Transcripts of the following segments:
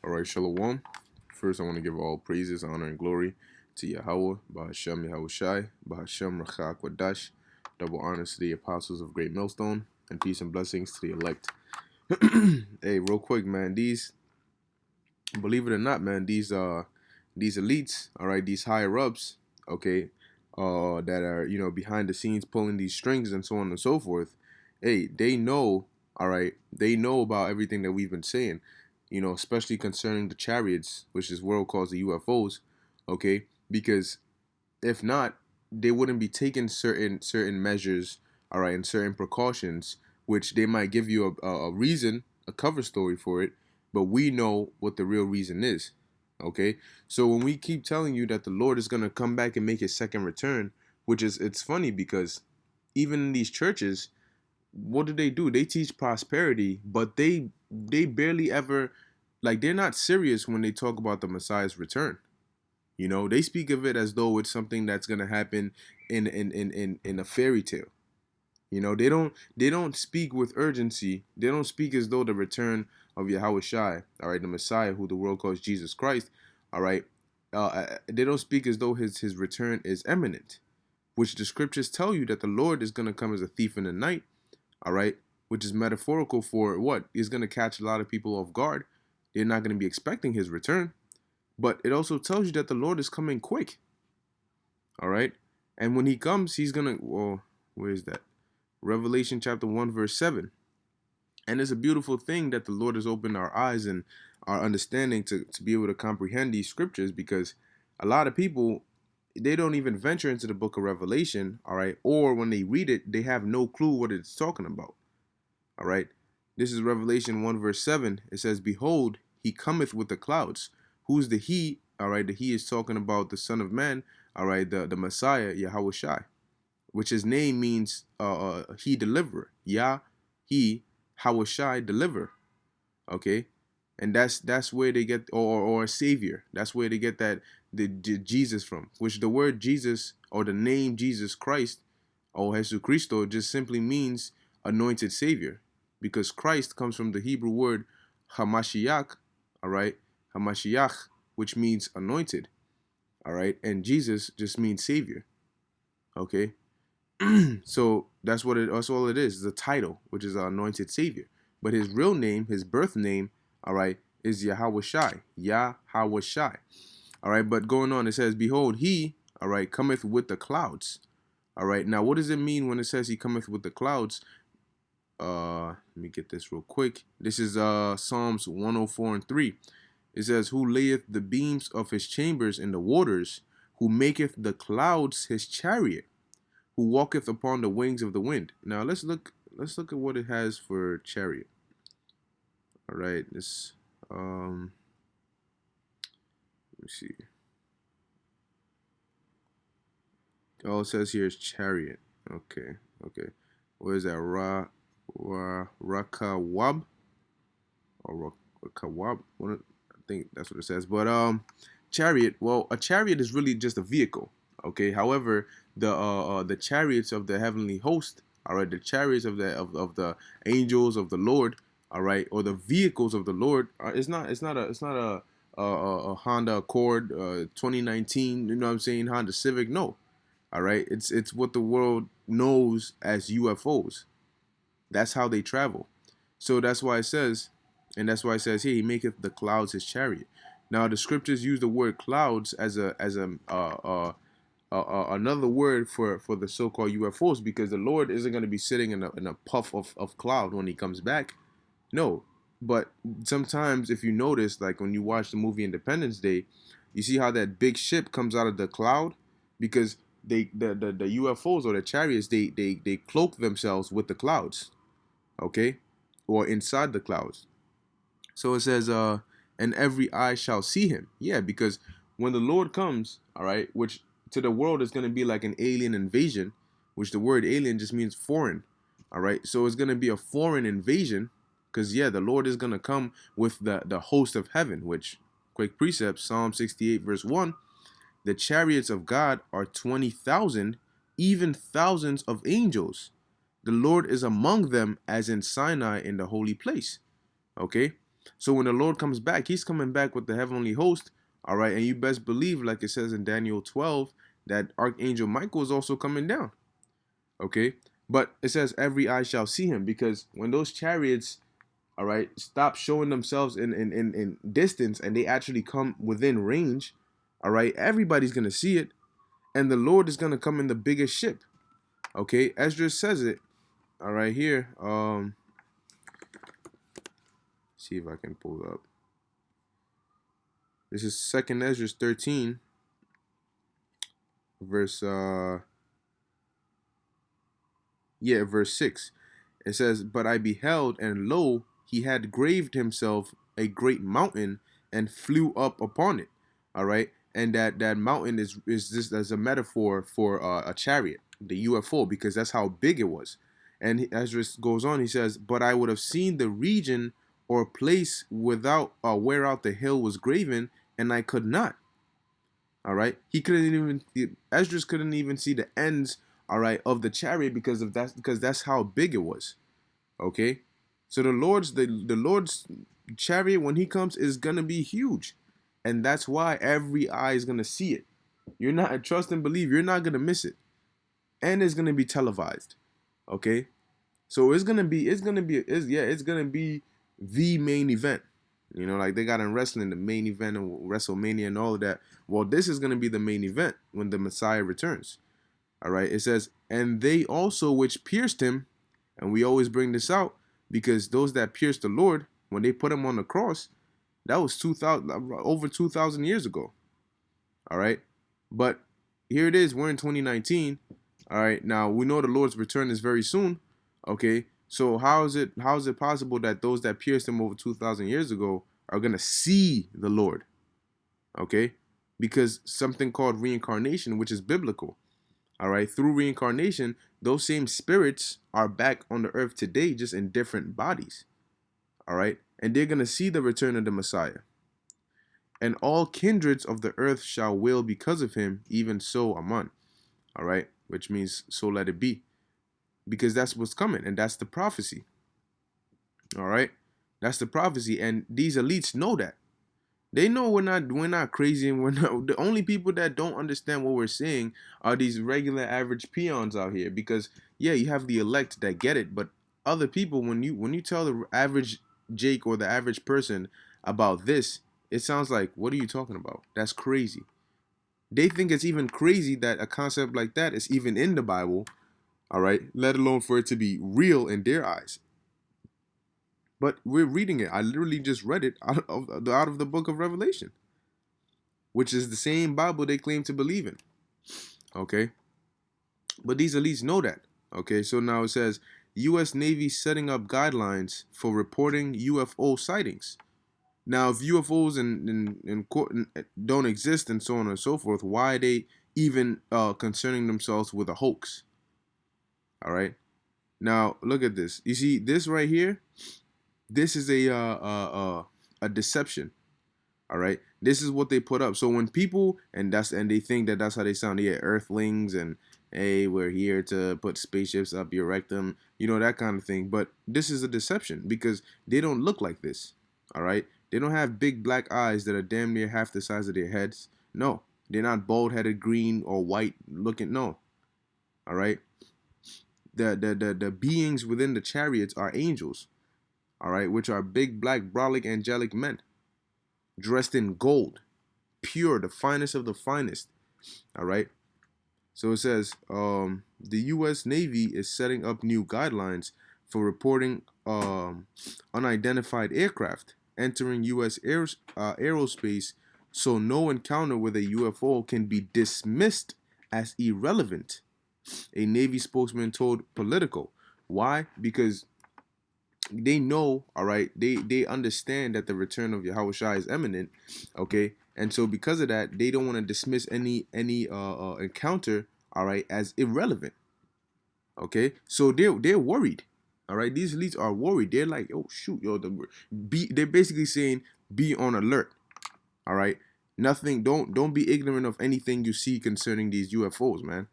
All right, Shalom. First, I want to give all praises, honor, and glory to Yahweh, Bahashem Yahweh Shai, Bahashem Rachak Wadash. Double honors to the apostles of Great Millstone, and peace and blessings to the elect. Hey, real quick, man. Believe it or not, man, these elites, all right, these higher ups, okay, that are behind the scenes pulling these strings and so on and so forth. Hey, they know, all right, they know about everything that we've been saying, especially concerning the chariots, which this world calls the UFOs, okay, because if not, they wouldn't be taking certain measures, all right, and certain precautions, which they might give you a reason, a cover story for it, but we know what the real reason is. Okay, so when we keep telling you that the Lord is gonna come back and make his second return, which is it's funny because even in these churches, what do? They teach prosperity, but they barely ever like they're not serious when they talk about the Messiah's return. They speak of it as though it's something that's gonna happen in a fairy tale. They don't speak with urgency. They don't speak as though the return of Yahweh Shai, all right, the Messiah, who the world calls Jesus Christ, all right, they don't speak as though his return is imminent, which the scriptures tell you that the Lord is gonna come as a thief in the night, all right, which is metaphorical for what? He's gonna catch a lot of people off guard. They're not gonna be expecting his return. But it also tells you that the Lord is coming quick. All right. And when he comes, he's going to, well, where is that? Revelation chapter 1, verse 7. And it's a beautiful thing that the Lord has opened our eyes and our understanding to be able to comprehend these scriptures, because a lot of people, they don't even venture into the book of Revelation. All right. Or when they read it, they have no clue what it's talking about. All right. This is Revelation 1, verse 7. It says, "Behold, he cometh with the clouds." Who's the he? All right. The he is talking about the Son of Man. All right. The Messiah, Yahweh Shai, which his name means he deliverer. Yah, he, Hawashai, deliver. Okay. And that's where they get, or a savior. That's where they get the Jesus from, which the word Jesus or the name Jesus Christ or Jesus Christo just simply means anointed savior, because Christ comes from the Hebrew word Hamashiach, all right, Hamashiach, which means anointed, all right, and Jesus just means savior, okay. So that's all it is, the title, which is anointed savior. But his real name, his birth name, all right, is Yahweh Shai. Yahweh Shai. All right, but going on, it says, "Behold, he, all right, cometh with the clouds." All right, now what does it mean when it says he cometh with the clouds? Let me get this real quick. This is Psalms 104 and 3. It says, "Who layeth the beams of his chambers in the waters, who maketh the clouds his chariot, who walketh upon the wings of the wind." Now let's look at what it has for chariot. All right, this let me see. All it says here is chariot. Okay, okay. What is that? Rakawab or Rakawab? I think that's what it says. But chariot. Well, a chariot is really just a vehicle. Okay. However, the chariots of the heavenly host. All right, the chariots of the angels of the Lord. All right, or the vehicles of the Lord. It's not a Honda Accord 2019. You know what I'm saying? Honda Civic. No. All right, it's what the world knows as UFOs. That's how they travel. So that's why it says, and that's why it says here, he maketh the clouds his chariot. Now the scriptures use the word clouds as another word for the so-called UFOs, because the Lord isn't going to be sitting in a puff of cloud when he comes back. No, but sometimes if you notice, like when you watch the movie Independence Day, you see how that big ship comes out of the cloud, because the UFOs or the chariots, they cloak themselves with the clouds, okay, or inside the clouds. So it says, and every eye shall see him. Yeah, because when the Lord comes, all right, which to the world is going to be like an alien invasion, which the word alien just means foreign, all right. So it's going to be a foreign invasion, because yeah, the Lord is going to come with the host of heaven, which quick precept, Psalm 68 verse 1. The chariots of God are 20,000, even thousands of angels. The Lord is among them as in Sinai in the holy place. Okay? So when the Lord comes back, he's coming back with the heavenly host, all right? And you best believe, like it says in Daniel 12, that Archangel Michael is also coming down, okay? But it says every eye shall see him, because when those chariots, all right, stop showing themselves in distance and they actually come within range, all right, everybody's going to see it. And the Lord is going to come in the biggest ship, okay? Ezra says it, all right, here. See if I can pull it up. This is 2nd Ezra 13, verse verse 6. It says, "But I beheld, and lo, he had graved himself a great mountain and flew up upon it." All right, and that mountain is just as a metaphor for a chariot, the UFO, because that's how big it was. And Ezra goes on, he says, "But I would have seen the region or place without whereout the hill was graven, and I could not." All right, he couldn't even, Esdras couldn't even see the ends, all right, of the chariot because that's how big it was. Okay, so the Lord's chariot when he comes is gonna be huge, and that's why every eye is gonna see it. You're not, trust and believe, you're not gonna miss it, and it's gonna be televised. Okay, so it's gonna be the main event. You know, like they got in wrestling, the main event of WrestleMania and all of that. Well, this is gonna be the main event when the Messiah returns. All right, it says, "And they also which pierced him," and we always bring this out because those that pierced the Lord, when they put him on the cross, that was 2,000 over 2,000 years ago. All right, but here it is. We're in 2019. All right, now we know the Lord's return is very soon. Okay, so how is it possible that those that pierced him over 2,000 years ago are gonna see the Lord? Okay, because something called reincarnation, which is biblical. All right, through reincarnation, those same spirits are back on the earth today, just in different bodies. All right, and they're gonna see the return of the Messiah. "And all kindreds of the earth shall wail because of him, even so amen." All right, which means so let it be, because that's what's coming, and that's the prophecy. All right, that's the prophecy, and these elites know that. They know we're not crazy, and we're not the only people that don't understand what we're saying are these regular average peons out here. Because yeah, you have the elect that get it, but other people, when you tell the average Jake or the average person about this, it sounds like, what are you talking about? That's crazy. They think it's even crazy that a concept like that is even in the Bible, all right, let alone for it to be real in their eyes. But we're reading it. I literally just read it out of the book of Revelation, which is the same Bible they claim to believe in. Okay, but these elites know that. Okay, so now it says U.S. Navy setting up guidelines for reporting UFO sightings. Now, if UFOs don't exist and so on and so forth, why are they even concerning themselves with a hoax? All right. Now look at this. You see this right here. This is a deception. All right. This is what they put up. So when people and they think that that's how they sound. Yeah, Earthlings and hey, we're here to put spaceships up your rectum. You know, that kind of thing. But this is a deception because they don't look like this. All right. They don't have big black eyes that are damn near half the size of their heads. No, they're not bald-headed, green or white looking. No. All right. The beings within the chariots are angels. All right, which are big black brolic angelic men dressed in gold, pure, the finest of the finest. All right. So it says the U.S. Navy is setting up new guidelines for reporting unidentified aircraft entering U.S. aerospace, so no encounter with a UFO can be dismissed as irrelevant. A Navy spokesman told Politico. Why? Because they know, all right, they understand that the return of Yahweh Shai is imminent, okay, and so because of that, they don't want to dismiss any encounter, all right, as irrelevant, okay. So they're worried, all right. These elites are worried. They're like, oh shoot, yo, they're basically saying be on alert, all right. Nothing, don't be ignorant of anything you see concerning these UFOs, man,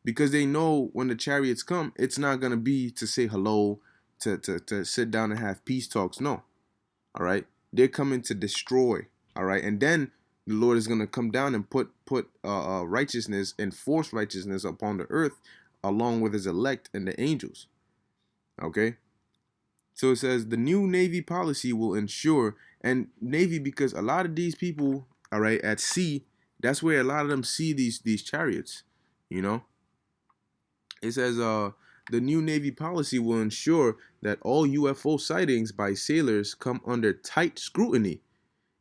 because they know when the chariots come, it's not gonna be to say hello, to sit down and have peace talks. No. All right, they're coming to destroy. All right, and then the Lord is gonna come down and put righteousness, enforce righteousness upon the earth, along with His elect and the angels. Okay, so it says the new Navy policy will ensure, and Navy, because a lot of these people, all right, at sea, that's where a lot of them see these chariots. You know, it says the new Navy policy will ensure that all UFO sightings by sailors come under tight scrutiny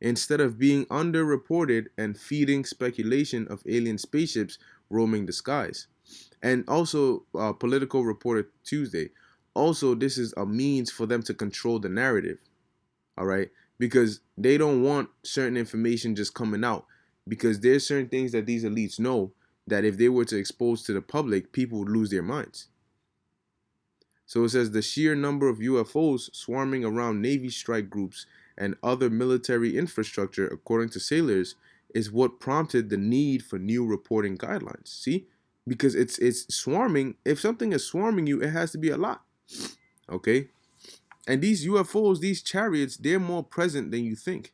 instead of being underreported and feeding speculation of alien spaceships roaming the skies. And also, Political reported Tuesday, also, this is a means for them to control the narrative, all right? Because they don't want certain information just coming out. Because there's certain things that these elites know that if they were to expose to the public, people would lose their minds. So it says the sheer number of UFOs swarming around Navy strike groups and other military infrastructure, according to sailors, is what prompted the need for new reporting guidelines. See? Because it's swarming. If something is swarming you, it has to be a lot. Okay? And these UFOs, these chariots, they're more present than you think.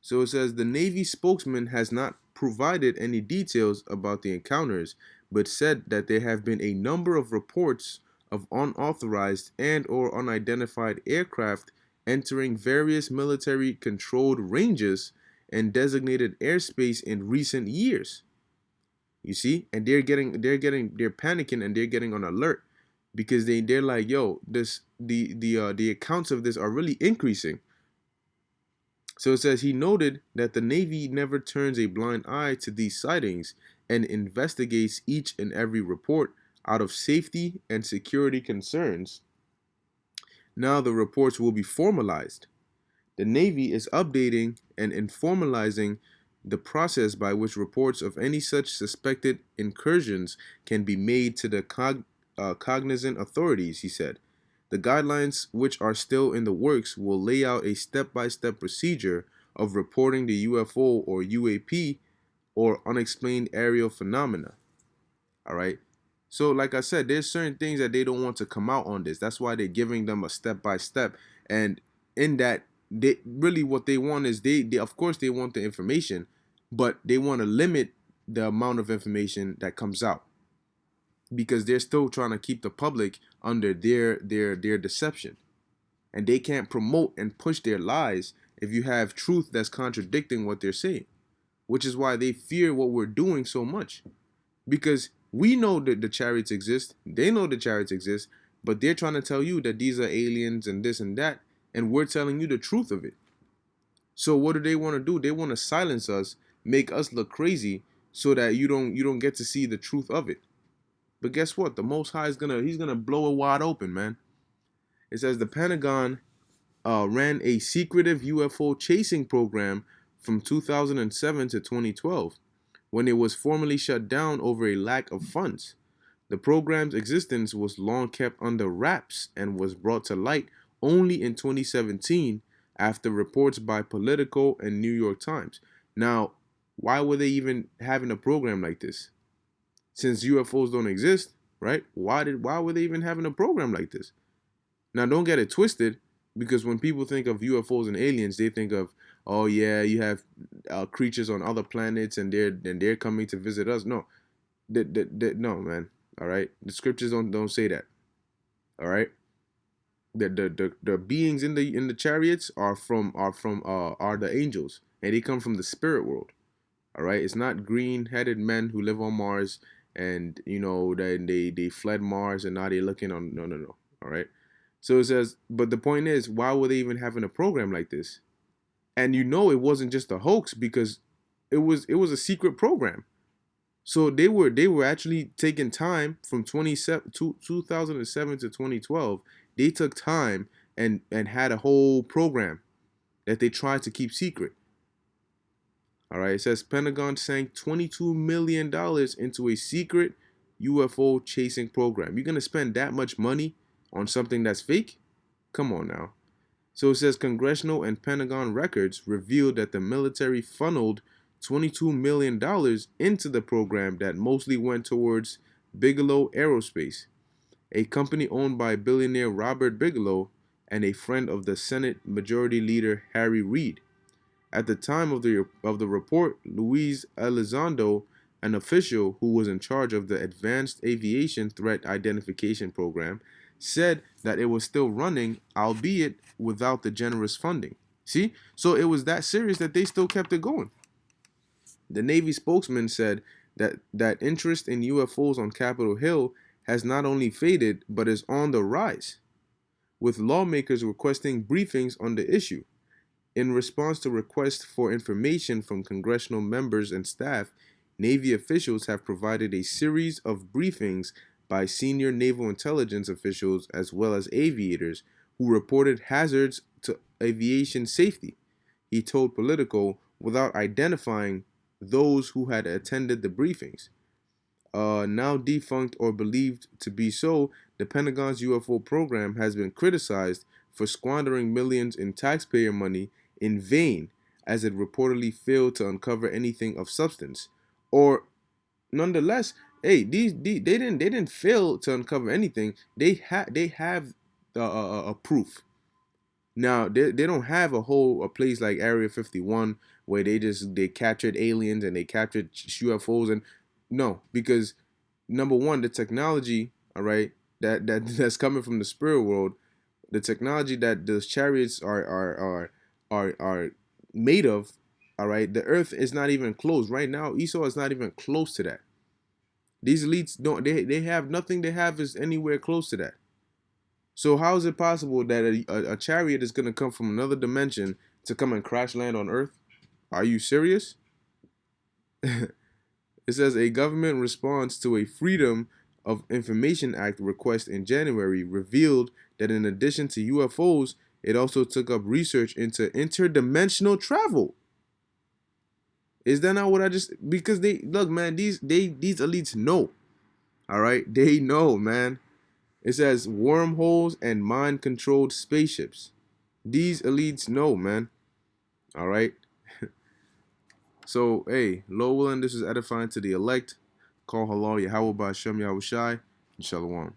So it says the Navy spokesman has not provided any details about the encounters, but said that there have been a number of reports of unauthorized and or unidentified aircraft entering various military controlled ranges and designated airspace in recent years. You see? And they're panicking and they're getting on alert because they're like, yo, this the accounts of this are really increasing. So it says he noted that the Navy never turns a blind eye to these sightings and investigates each and every report out of safety and security concerns. Now the reports will be formalized. The Navy is updating and informalizing the process by which reports of any such suspected incursions can be made to the cognizant authorities, he said. The guidelines, which are still in the works, will lay out a step-by-step procedure of reporting the UFO or UAP or unexplained aerial phenomena. All right. So, like I said, there's certain things that they don't want to come out on this. That's why they're giving them a step-by-step. And in that, they really what they want is they of course they want the information, but they want to limit the amount of information that comes out because they're still trying to keep the public under their deception, and they can't promote and push their lies if you have truth that's contradicting what they're saying, which is why they fear what we're doing so much, because we know that the chariots exist, they know the chariots exist, but they're trying to tell you that these are aliens and this and that, and we're telling you the truth of it. So what do they want to do? They want to silence us, make us look crazy, so that you don't get to see the truth of it. But guess what? The Most High he's gonna blow it wide open, man. It says the Pentagon ran a secretive UFO chasing program from 2007 to 2012, when it was formally shut down over a lack of funds. The program's existence was long kept under wraps and was brought to light only in 2017 after reports by Politico and New York Times. Now, why were they even having a program like this? Since UFOs don't exist, right? Why were they even having a program like this? Now, don't get it twisted, because when people think of UFOs and aliens, they think of, oh yeah, you have creatures on other planets and they're coming to visit us. No, no, man. All right, the scriptures don't say that. All right, the beings in the chariots are the angels, and they come from the spirit world. All right, it's not green-headed men who live on Mars and then they fled Mars and now they're looking on. No, no, no. All right. So it says, but the point is, why were they even having a program like this? And it wasn't just a hoax, because it was a secret program. So they were actually taking time from 2007 to 2012. They took time and had a whole program that they tried to keep secret. All right, it says Pentagon sank $22 million into a secret UFO chasing program. You're going to spend that much money on something that's fake? Come on now. So it says congressional and Pentagon records revealed that the military funneled $22 million into the program that mostly went towards Bigelow Aerospace, a company owned by billionaire Robert Bigelow, and a friend of the Senate Majority Leader Harry Reid. At the time of the report, Luis Elizondo, an official who was in charge of the Advanced Aviation Threat Identification Program, said that it was still running, albeit without the generous funding. See? So it was that serious that they still kept it going. The Navy spokesman said that interest in UFOs on Capitol Hill has not only faded, but is on the rise, with lawmakers requesting briefings on the issue. In response to requests for information from congressional members and staff, Navy officials have provided a series of briefings by senior naval intelligence officials as well as aviators who reported hazards to aviation safety, he told Politico, without identifying those who had attended the briefings. Now defunct or believed to be so, the Pentagon's UFO program has been criticized for squandering millions in taxpayer money in vain, as it reportedly failed to uncover anything of substance. Or, nonetheless, hey, they didn't fail to uncover anything. They have a proof. Now they don't have a place like Area 51 where they captured aliens and they captured UFOs, and no, because number one, the technology, all right, that's coming from the spirit world, the technology that those chariots are made of, all right, the Earth is not even close right now. Esau is not even close to that. These elites don't they have nothing they have is anywhere close to that. So how is it possible that a chariot is going to come from another dimension to come and crash land on Earth? Are you serious? It says a government response to a Freedom of Information Act request in January revealed that in addition to UFOs, it also took up research into interdimensional travel. Is that not what I just? Because they look, man. These elites know. All right, they know, man. It says wormholes and mind-controlled spaceships. These elites know, man. All right. So, hey, Lord willing, this is edifying to the elect. Call halal Yahweh by Shem Yahweh Shai and Shalom.